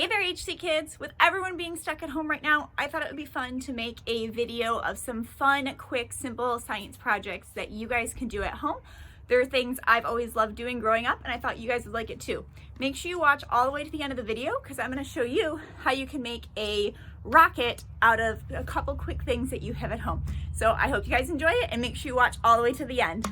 Hey there HC kids! With everyone being stuck at home right now, I thought it would be fun to make a video of some fun, quick, simple science projects that you guys can do at home. They're things I've always loved doing growing up and I thought you guys would like it too. Make sure you watch all the way to the end of the video because I'm going to show you how you can make a rocket out of a couple quick things that you have at home. So I hope you guys enjoy it and make sure you watch all the way to the end.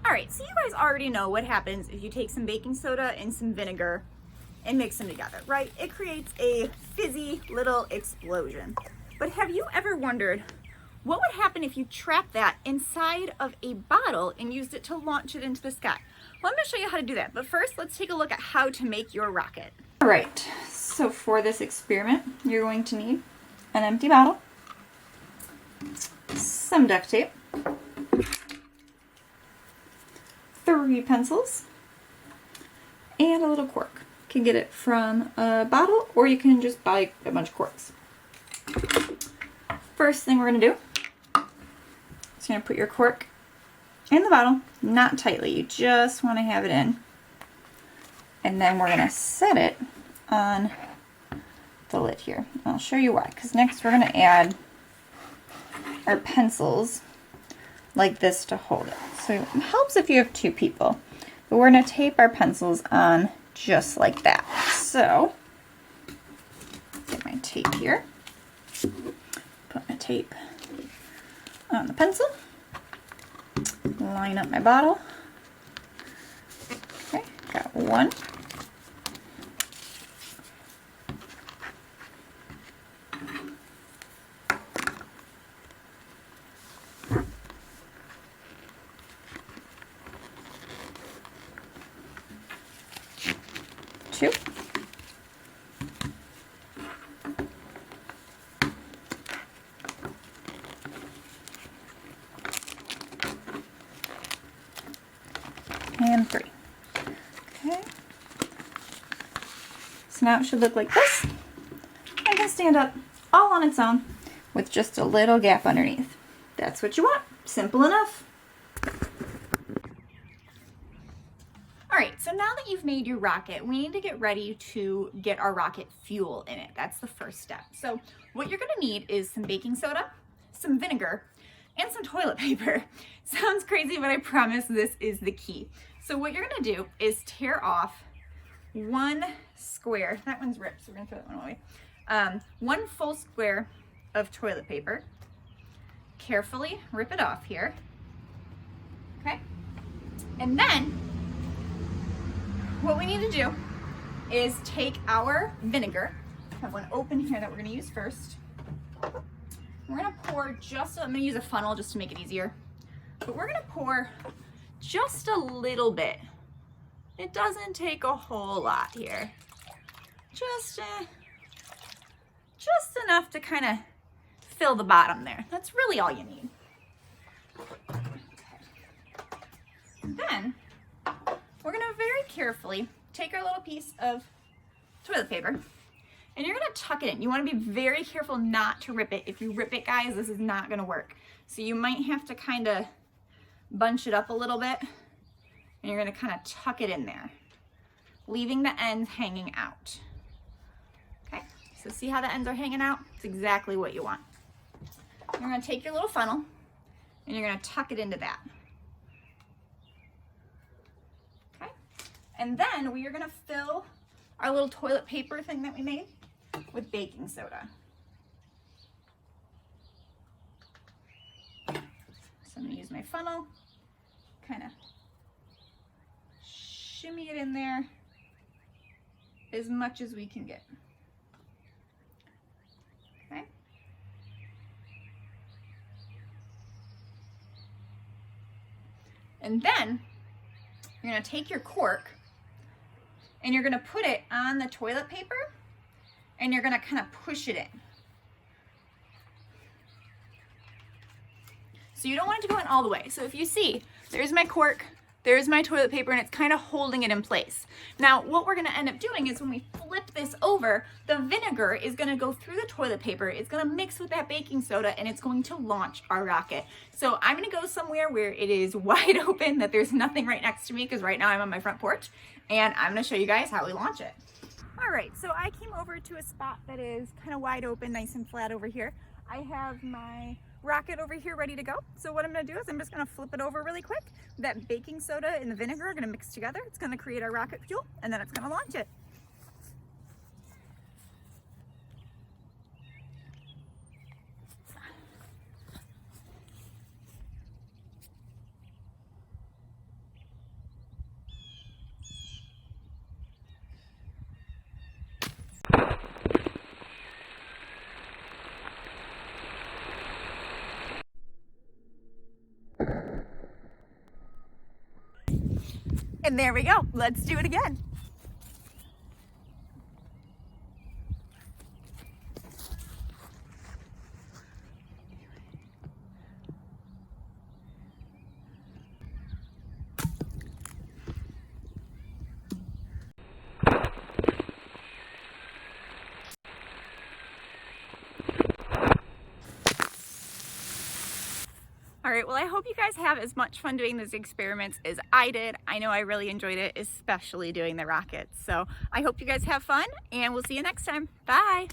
Alright, so you guys already know what happens if you take some baking soda and some vinegar and mix them together, right? It creates a fizzy little explosion. But have you ever wondered what would happen if you trapped that inside of a bottle and used it to launch it into the sky? Well, I'm going to show you how to do that, but first let's take a look at how to make your rocket. Alright, so for this experiment, you're going to need an empty bottle, some duct tape, 3 pencils, and a little cork. You can get it from a bottle or you can just buy a bunch of corks. First thing we're going to do is you're going to put your cork in the bottle, not tightly, you just want to have it in. And then we're going to set it on the lid here. I'll show you why, because next we're going to add our pencils like this to hold it. So it helps if you have 2 people. But we're going to tape our pencils on just like that. So, get my tape here. Put my tape on the pencil. Line up my bottle. Okay, got one. Two. And three. Okay. So now it should look like this. And can stand up all on its own with just a little gap underneath. That's what you want. Simple enough. All right, so now that you've made your rocket, we need to get ready to get our rocket fuel in it. That's the first step. So what you're gonna need is some baking soda, some vinegar, and some toilet paper. Sounds crazy, but I promise this is the key. So what you're gonna do is tear off one square. That one's ripped, so we're gonna throw that one away. One full square of toilet paper. Carefully rip it off here. Okay? And then what we need to do is take our vinegar. I have one open here that we're gonna use first. We're gonna pour just, I'm gonna use a funnel just to make it easier. But we're gonna pour just a little bit. It doesn't take a whole lot here. Just enough to kind of fill the bottom there. That's really all you need. Okay. Then we're gonna very carefully take our little piece of toilet paper and you're gonna tuck it in. You wanna be very careful not to rip it. If you rip it, guys, this is not gonna work. So you might have to kind of bunch it up a little bit and you're gonna kind of tuck it in there, leaving the ends hanging out. Okay, so see how the ends are hanging out? It's exactly what you want. You're gonna take your little funnel and you're gonna tuck it into that. Okay, and then we are gonna fill our little toilet paper thing that we made with baking soda. So I'm gonna use my funnel, kind of shimmy it in there as much as we can get. Okay. And then you're gonna take your cork and you're gonna put it on the toilet paper and you're gonna kind of push it in. So you don't want it to go in all the way. So if you see, there's my cork, there's my toilet paper, and it's kind of holding it in place. Now, what we're gonna end up doing is when we flip this over, the vinegar is gonna go through the toilet paper, it's gonna mix with that baking soda, and it's going to launch our rocket. So I'm gonna go somewhere where it is wide open, that there's nothing right next to me, because right now I'm on my front porch, and I'm gonna show you guys how we launch it. All right, so I came over to a spot that is kind of wide open, nice and flat over here. I have my rocket over here ready to go. So what I'm gonna do is I'm just gonna flip it over really quick. That baking soda and the vinegar are gonna mix together. It's gonna create our rocket fuel, and then it's gonna launch it. And there we go. Let's do it again. All right, well, I hope you guys have as much fun doing these experiments as I did. I know I really enjoyed it, especially doing the rockets. So I hope you guys have fun, and we'll see you next time. Bye.